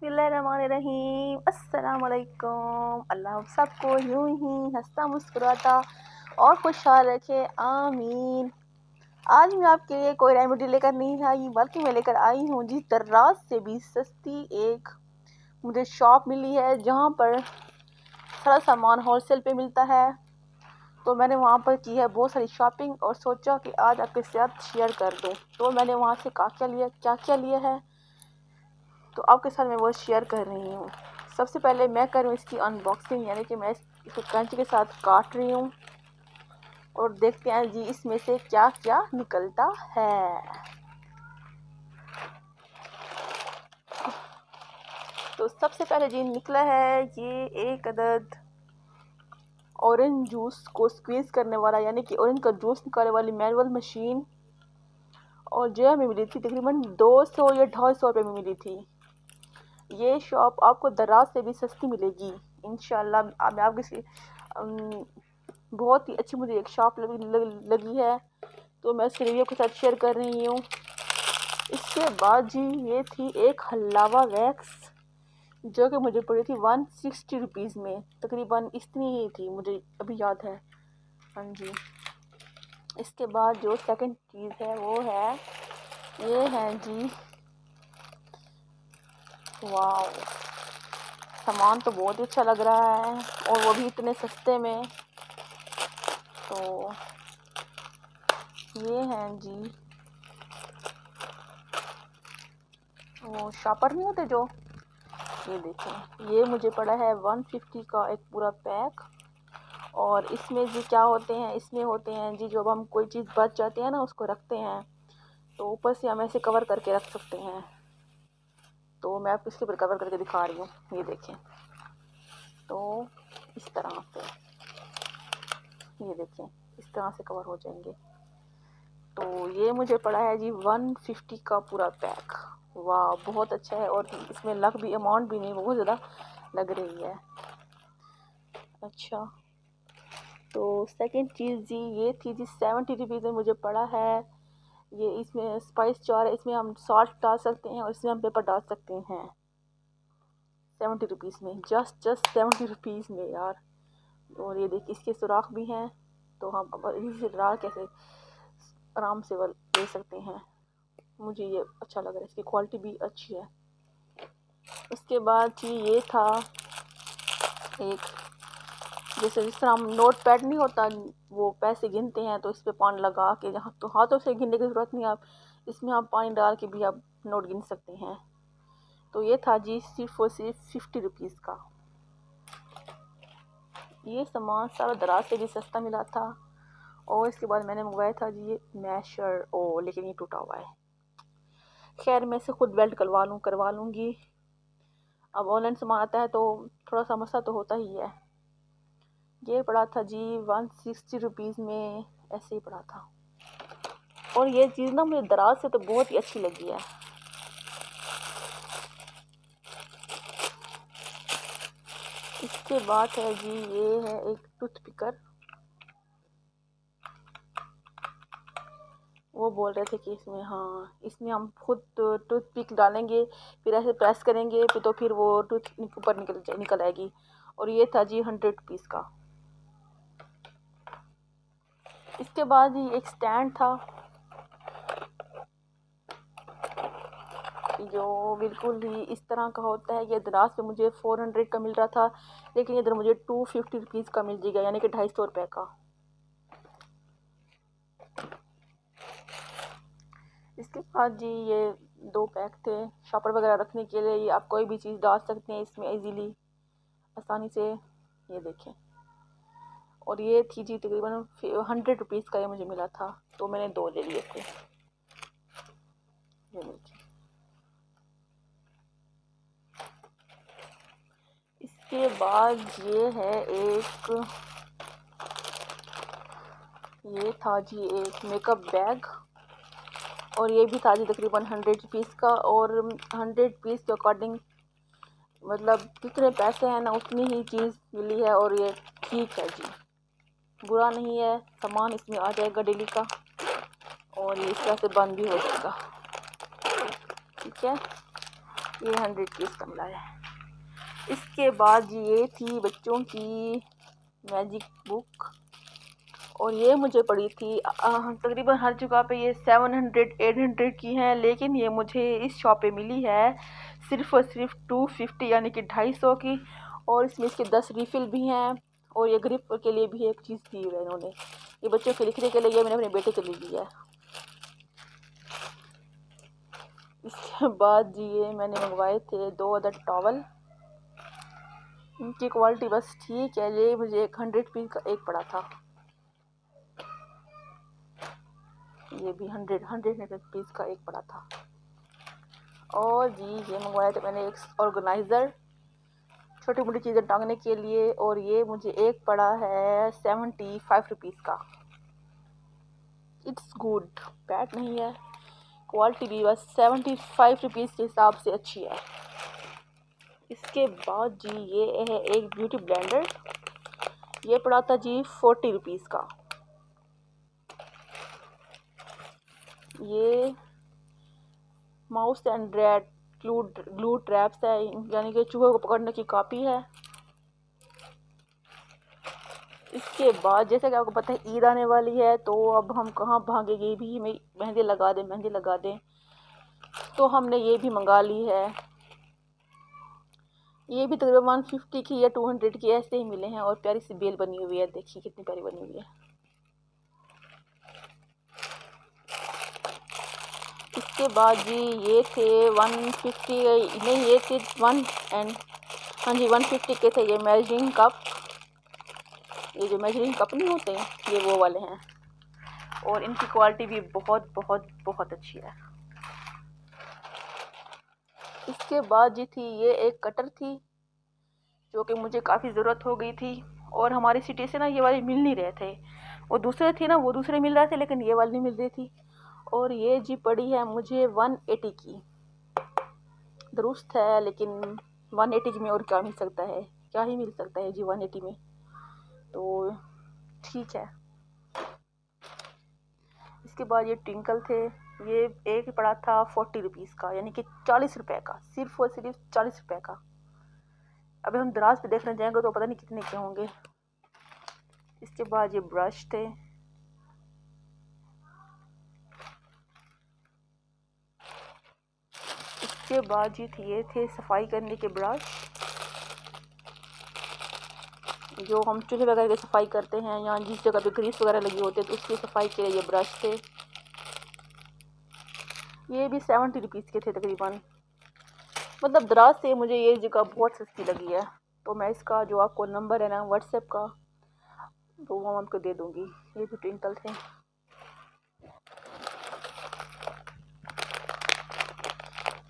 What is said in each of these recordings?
बिस्मिल्लाहिर्रहमानिर्रहीम। अस्सलामुअलैकुम। अल्लाह सबको यूं ही हंसता मुस्कुराता और खुशहाल रखे, आमीन। आज मैं आपके लिए कोई रेमेडी लेकर नहीं आई, बल्कि मैं लेकर आई हूँ जी दर्राज से भी सस्ती एक मुझे शॉप मिली है जहाँ पर सारा सामान होलसेल पे मिलता है। तो मैंने वहाँ पर की है बहुत सारी शॉपिंग और सोचा कि आज आपके साथ शेयर कर दूँ। तो मैंने वहाँ से क्या क्या लिया है तो आपके साथ मैं वो शेयर कर रही हूँ। सबसे पहले मैं करूँ इसकी अनबॉक्सिंग, यानी कि मैं इसको कैंची के साथ काट रही हूँ और देखते हैं जी इसमें से क्या क्या निकलता है। तो सबसे पहले जी निकला है ये एक अदद ऑरेंज जूस को स्क्वीज़ करने वाला, यानी कि ऑरेंज का जूस निकालने वाली मैनुअल मशीन, और जो हमें मिली थी तकरीबन 200 या 250 रुपये में मिली थी। ये शॉप आपको दराज से भी सस्ती मिलेगी इंशाल्लाह। मैं आपकी बहुत ही अच्छी मुझे एक शॉप लगी है, तो मैं उसके रिव्यू के साथ शेयर कर रही हूँ। इसके बाद जी ये थी एक हल्लावा वैक्स जो कि मुझे पड़ी थी 160 रुपीज़ में, तकरीबन इतनी ही थी, मुझे अभी याद है। हाँ जी। इसके बाद जो सेकंड चीज़ है वो है ये है जी, वाह, सामान तो बहुत ही अच्छा लग रहा है और वो भी इतने सस्ते में। तो ये हैं जी वो शॉपर नहीं होते जो, ये देखें, ये मुझे पड़ा है 150 का एक पूरा पैक। और इसमें जी क्या होते हैं, इसमें होते हैं जी जब हम कोई चीज़ बच जाती है ना उसको रखते हैं तो ऊपर से हम ऐसे कवर करके रख सकते हैं। तो मैं आपको इसके ऊपर कवर करके दिखा रही हूँ, ये देखें। तो इस तरह से, ये देखें, इस तरह से कवर हो जाएंगे। तो ये मुझे पड़ा है जी 150 का पूरा पैक। वाह, बहुत अच्छा है और इसमें लग भी अमाउंट भी नहीं बहुत ज़्यादा लग रही है। अच्छा, तो सेकंड चीज़ जी ये थी जी 70 रुपीज़ में मुझे पड़ा है ये, इसमें स्पाइस जार है, इसमें हम सॉल्ट डाल सकते हैं और इसमें हम पेपर डाल सकते हैं। 70 रुपीज़ में, जस्ट 70 रुपीज़ में यार। और ये देखिए इसके सुराख भी हैं, तो हम इसी से डाल कैसे आराम से वो ले सकते हैं। मुझे ये अच्छा लग रहा है, इसकी क्वालिटी भी अच्छी है। उसके बाद जी ये था एक, जैसे जिस तरह हम नोट पैड नहीं होता वो पैसे गिनते हैं तो इस पर पानी लगा के, जहाँ तो हाथों से गिनने की ज़रूरत नहीं, आप इसमें आप पानी डाल के भी आप नोट गिन सकते हैं। तो ये था जी सिर्फ और सिर्फ 50 रुपीज़ का। ये सामान सारा दराज से भी सस्ता मिला था। और इसके बाद मैंने मंगवाया था जी ये मैशर, ओ लेकिन ये टूटा हुआ है। खैर मैं इसे खुद बेल्ट करवा लूँगी। अब ऑनलाइन सामान आता है तो थोड़ा सा मसला तो होता ही है। ये पड़ा था जी 160 रुपीज़ में, ऐसे ही पड़ा था। और ये चीज़ ना मुझे दराज से तो बहुत ही अच्छी लगी है। इसके बाद है जी ये है एक टूथ पिकर। वो बोल रहे थे कि इसमें, हाँ, इसमें हम खुद टूथ पिक डालेंगे, फिर ऐसे प्रेस करेंगे फिर तो फिर वो टूथ ऊपर निकल आएगी। और ये था जी 100 रुपीज़ का। इसके बाद ही एक स्टैंड था जो बिल्कुल ही इस तरह का होता है। ये दराज पे मुझे 400 का मिल रहा था, लेकिन इधर मुझे 250 रुपीज़ का मिल जाएगा, यानी कि 250 रुपये का। इसके बाद जी ये 2 पैक थे शॉपर वगैरह रखने के लिए, ये आप कोई भी चीज़ डाल सकते हैं इसमें इजीली, आसानी से, ये देखें। और ये थी जी तकरीबन 100 रुपीज़ का ये मुझे मिला था, तो मैंने 2 ले लिए थे। ये देखिए। इसके बाद ये है एक, ये था जी एक मेकअप बैग, और ये भी था जी तकरीबन 100 रुपीज़ का। और 100 रुपीज़ के अकॉर्डिंग मतलब जितने पैसे हैं ना उतनी ही चीज़ मिली है, और ये ठीक है जी, बुरा नहीं है। सामान इसमें आ जाएगा डेली का और ये इस तरह से बंद भी हो जाएगा, ठीक है। ये 100 की इसका मिला है। इसके बाद ये थी बच्चों की मैजिक बुक, और ये मुझे पड़ी थी तकरीबन हर जगह पे ये 700-800 की हैं, लेकिन ये मुझे इस शॉप पे मिली है सिर्फ़ और सिर्फ 250 यानी कि 250 की। और इसमें इसके 10 रिफ़िल भी हैं, और ये ग्रिप के लिए भी एक चीज़ दी है इन्होंने। ये बच्चों के लिखने के लिए मैंने अपने बेटे के लिए लिया है। इसके बाद जी ये मैंने मंगवाए थे 2 अदर टॉवल। इनकी क्वालिटी बस ठीक है। ये मुझे 100 पीस का एक पड़ा था। ये भी 100 पीस का एक पड़ा था। और जी ये मंगवाया था मैंने एक ऑर्गेनाइज़र छोटी मोटी चीज़ें टांगने के लिए, और ये मुझे एक पड़ा है 75 रुपीज़ का। इट्स गुड, बैड नहीं है, क्वालिटी भी बस 75 रुपीज़ के हिसाब से अच्छी है। इसके बाद जी ये है एक ब्यूटी ब्लेंडर। ये पड़ा था जी 40 रुपीज़ का। ये mouse and rat glue traps है, यानी कि चूहे को पकड़ने की कॉपी है। इसके बाद जैसे कि आपको पता है ईद आने वाली है, तो अब हम कहाँ भागेंगे, भी मेहंदी लगा दें, तो हमने ये भी मंगा ली है। ये भी तकरीबन 150 की या 200 की ऐसे ही मिले हैं, और प्यारी सी बेल बनी हुई है, देखिए कितनी प्यारी बनी हुई है। इसके बाद जी ये थे 150 नहीं, ये थे 150 के थे ये मेजरिंग कप। ये जो मेजरिंग कप नहीं होते, ये वो वाले हैं, और इनकी क्वालिटी भी बहुत बहुत बहुत अच्छी है। इसके बाद जी थी ये एक कटर थी, जो कि मुझे काफ़ी ज़रूरत हो गई थी, और हमारी सिटी से ना ये वाले मिल नहीं रहे थे। वो दूसरे थे ना, वो दूसरे मिल रहे थे, लेकिन ये वाली नहीं मिल रही थी। और ये जी पड़ी है मुझे 180 की। दुरुस्त है, लेकिन 180 में और क्या मिल सकता है, क्या ही मिल सकता है जी 180 में, तो ठीक है। इसके बाद ये ट्विंकल थे। ये एक पड़ा था 40 रुपीज़ का, यानी कि 40 रुपये का, सिर्फ और सिर्फ 40 रुपये का। अभी हम दराज पे देखने जाएंगे तो पता नहीं कितने के होंगे। इसके बाद ये ब्रश थे। इसके बाद ये थे सफाई करने के ब्रश, जो हम चूल्हे वगैरह की सफाई करते हैं, या जिस जगह पे ग्रीस वगैरह लगी होती है तो उसकी सफाई के लिए ये ब्रश थे। ये भी 70 रुपीज़ के थे तकरीबन। मतलब दराज से मुझे ये जगह बहुत सस्ती लगी है, तो मैं इसका जो आपको नंबर है ना व्हाट्सएप का, तो वो आपको दे दूँगी। ये भी ट्विंकल थे।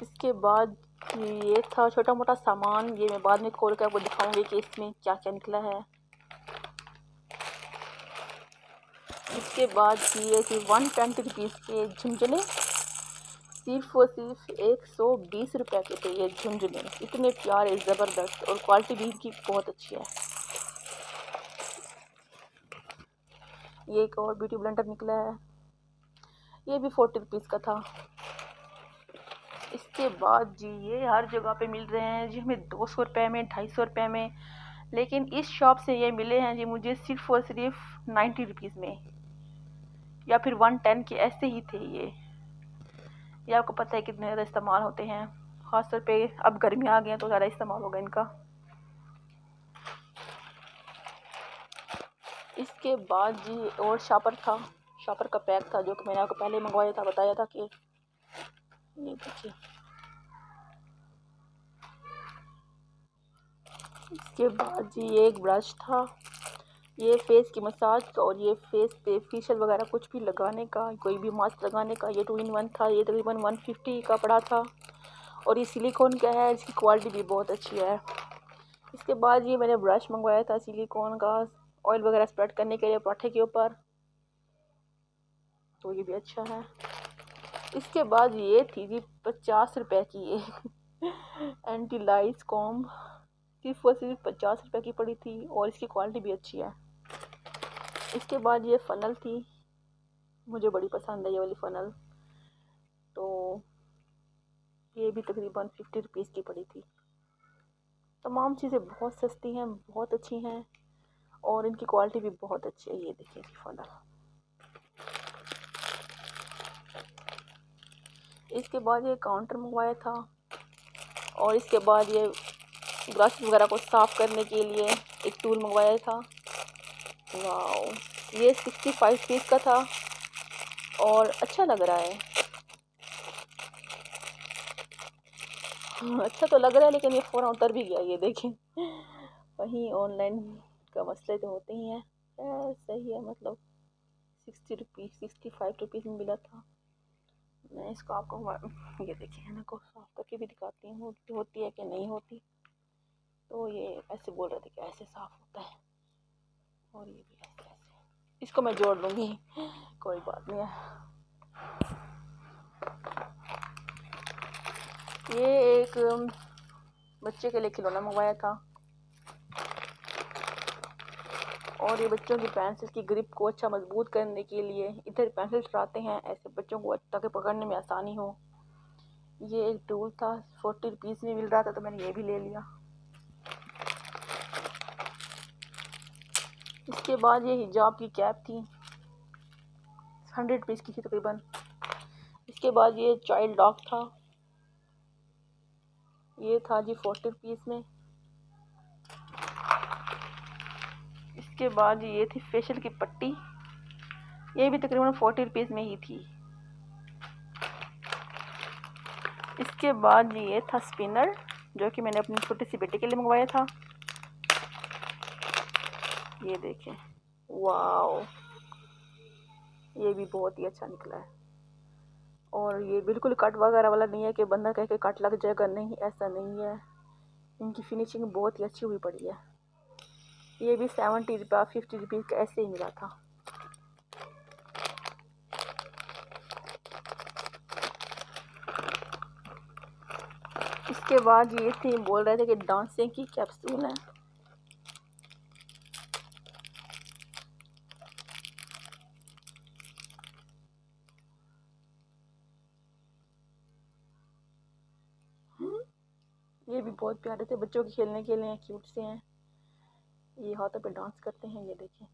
इसके बाद ये था छोटा मोटा सामान, ये मैं बाद में खोल कर आपको दिखाऊंगी कि इसमें क्या क्या निकला है। इसके बाद ये थी 120 रुपीज़ के झुंझुने, सिर्फ और सिर्फ 120 रुपये के थे ये झुंझुने। इतने प्यारे, ज़बरदस्त, और क्वालिटी भी इनकी बहुत अच्छी है। ये एक और ब्यूटी ब्लेंडर निकला है, ये भी 40 रुपीज़ का था। इसके बाद जी ये हर जगह पे मिल रहे हैं जी हमें 200 रुपये में, 250 रुपये में, लेकिन इस शॉप से ये मिले हैं जी मुझे सिर्फ और सिर्फ 90 रुपीज़ में, या फिर 110 के ऐसे ही थे ये आपको पता है कितने ज़्यादा इस्तेमाल होते हैं, ख़ासतौर पे अब गर्मी आ गई हैं तो ज़्यादा इस्तेमाल होगा इनका। इसके बाद जी और शॉपर था, शॉपर का पैक था, जो कि मैंने आपको पहले मंगवाया था, बताया था कि ये देखिए। इसके बाद जी ये एक ब्रश था, ये फेस की मसाज का, और ये फेस पे फेशियल वगैरह कुछ भी लगाने का, कोई भी मास्क लगाने का, ये 2 in 1 था। ये तकरीबन 150 का पड़ा था, और ये सिलिकॉन का है, इसकी क्वालिटी भी बहुत अच्छी है। इसके बाद ये मैंने ब्रश मंगवाया था सिलिकॉन का, ऑयल वगैरह स्प्रेड करने के लिए पराठे के ऊपर, तो ये भी अच्छा है। इसके बाद ये थी जी 50 रुपये की ये एंटी लाइस कॉम्ब, सिर्फ और सिर्फ 50 रुपये की पड़ी थी, और इसकी क्वालिटी भी अच्छी है। इसके बाद ये फ़नल थी, मुझे बड़ी पसंद है ये वाली फ़नल, तो ये भी तकरीबन 50 रुपीज़ की पड़ी थी। तमाम चीज़ें बहुत सस्ती हैं, बहुत अच्छी हैं और इनकी क्वालिटी भी बहुत अच्छी है। ये देखिए जी फनल। इसके बाद ये काउंटर मंगवाया था और इसके बाद ये ग्लास वगैरह को साफ़ करने के लिए एक टूल मंगवाया था। वाह, ये 65 पीस का था और अच्छा लग रहा है। अच्छा तो लग रहा है लेकिन ये फ़ौरन उतर भी गया। ये देखें, वहीं ऑनलाइन का मसले तो होते ही हैं। सही है, मतलब 60 रुपीज़ 65 रुपीज़ में मिला था। मैं इसको आपको ये देखिए मैं को साफ करके भी दिखाती हूँ कि होती है कि नहीं होती। तो ये ऐसे बोल रहे थे कि ऐसे साफ़ होता है और ये भी ऐसे ऐसे। इसको मैं जोड़ लूँगी, कोई बात नहीं है। ये एक बच्चे के लिए खिलौना मंगवाया था और ये बच्चों की पेंसिल की ग्रिप को अच्छा मजबूत करने के लिए इधर पेंसिल चलाते हैं ऐसे बच्चों को ताकि पकड़ने में आसानी हो। ये एक टूल था, 40 रुपीज़ में मिल रहा था तो मैंने ये भी ले लिया। इसके बाद ये हिजाब की कैप थी, 100 रुपीज़ की थी तकरीबन। इसके बाद ये चाइल्ड लॉक था, ये था जी 40 रुपीज़ में। इसके बाद ये थी फेशियल की पट्टी, ये भी तकरीबन 40 रुपीज़ में ही थी। इसके बाद ये था स्पिनर जो कि मैंने अपनी छोटी सी बेटी के लिए मंगवाया था। ये देखें, वाओ, ये भी बहुत ही अच्छा निकला है और ये बिल्कुल कट वगैरह वाला नहीं है कि बंदा कह के कट लग जाएगा, नहीं ऐसा नहीं है। इनकी फिनिशिंग बहुत ही अच्छी हुई पड़ी है। ये भी 70 रुपये 50 रुपीज़ का ऐसे ही मिला था। इसके बाद ये थी, बोल रहे थे कि डांसिंग की कैप्सूल है। ये भी बहुत प्यारे थे, बच्चों के खेलने के लिए क्यूट से हैं। ये हाथों पे डांस करते हैं, ये देखें।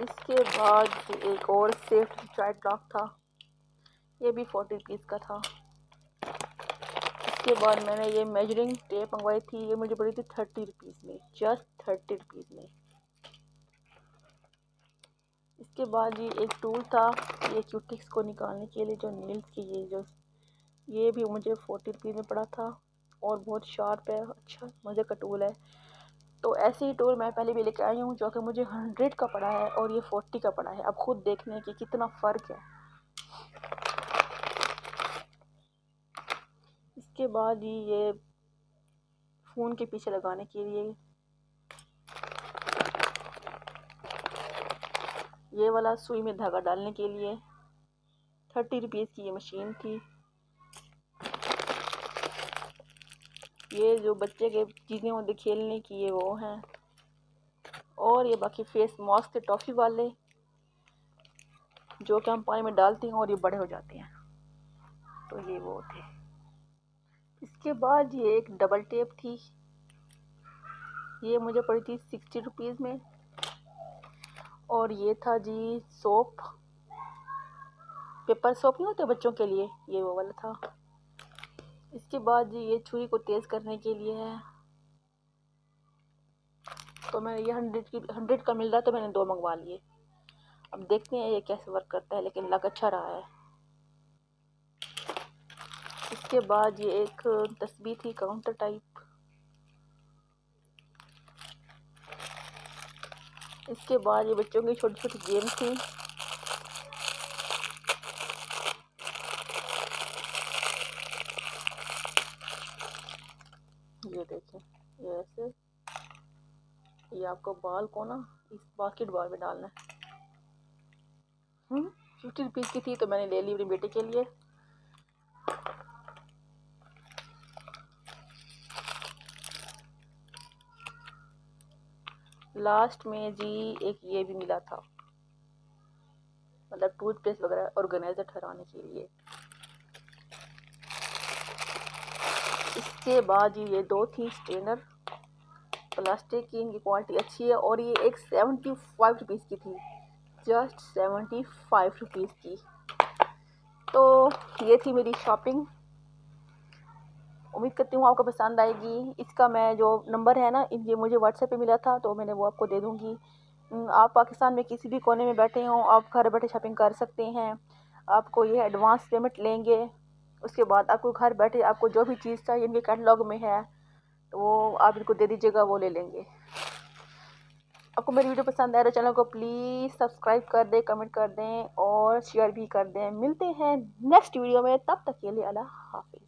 इसके बाद एक और सेफ्टी चाइल्ड लॉक था, ये भी 40 रुपीज़ का था। इसके बाद मैंने ये मेजरिंग टेप मंगवाई थी, ये मुझे पड़ी थी 30 रुपीज़ में, जस्ट 30 रुपीज़ में। इसके बाद ये एक टूल था, ये क्यूटिक्स को निकालने के लिए जो नील्स की ये भी मुझे 40 रुपीज़ में पड़ा था और बहुत शार्प है, अच्छा मज़े का टूल है। तो ऐसे ही टूल मैं पहले भी लेके आई हूँ जो कि मुझे 100 का पड़ा है और ये 40 का पड़ा है। अब खुद देखने की कितना फ़र्क है। इसके बाद ही ये फ़ोन के पीछे लगाने के लिए ये वाला सुई में धागा डालने के लिए 30 रुपीज़ की ये मशीन थी। ये जो बच्चे के चीज़ें होती खेलने की ये वो हैं और ये बाकी फेस मास्क थे टॉफ़ी वाले जो कि हम पानी में डालते हैं और ये बड़े हो जाते हैं, तो ये वो थे। इसके बाद ये एक डबल टेप थी, ये मुझे पड़ी थी 60 रुपीज़ में और ये था जी सोप, पेपर सोप नहीं होते बच्चों के लिए, ये वो वाला था। इसके बाद जी ये छुरी को तेज़ करने के लिए है, तो मैंने ये 100 का मिल रहा तो मैंने 2 मंगवा लिए। अब देखते हैं ये कैसे वर्क करता है, लेकिन लग अच्छा रहा है। इसके बाद ये एक तस्बीह थी काउंटर टाइप। इसके बाद ये बच्चों की छोटी छोटी गेम थी। ये देखें, ये ऐसे, ये आपको बॉल को ना इस बास्केटबॉल में डालना है। 50 रुपीज़ की थी तो मैंने ले ली अपनी बेटे के लिए। लास्ट में जी एक ये भी मिला था, मतलब टूथपेस्ट वगैरह ऑर्गेनाइजर ठहराने के लिए। इसके बाद ये दो थी स्ट्रेनर प्लास्टिक की, इनकी क्वालिटी अच्छी है और ये एक 75 रुपीज़ की थी, जस्ट 75 रुपीज़ की। तो ये थी मेरी शॉपिंग, उम्मीद करती हूँ आपको पसंद आएगी। इसका मैं जो नंबर है ना, ये मुझे व्हाट्सएप पे मिला था तो मैंने वो आपको दे दूँगी। आप पाकिस्तान में किसी भी कोने में बैठे हों, आप घर बैठे शॉपिंग कर सकते हैं। आपको ये एडवांस पेमेंट लेंगे, उसके बाद आपको घर बैठे आपको जो भी चीज़ चाहिए इनके कैटलॉग में है तो वो आप इनको दे दीजिएगा, वो ले लेंगे। आपको मेरी वीडियो पसंद आए तो चैनल को प्लीज़ सब्सक्राइब कर दें, कमेंट कर दें और शेयर भी कर दें। मिलते हैं नेक्स्ट वीडियो में, तब तक के लिए अल्लाह हाफिज़।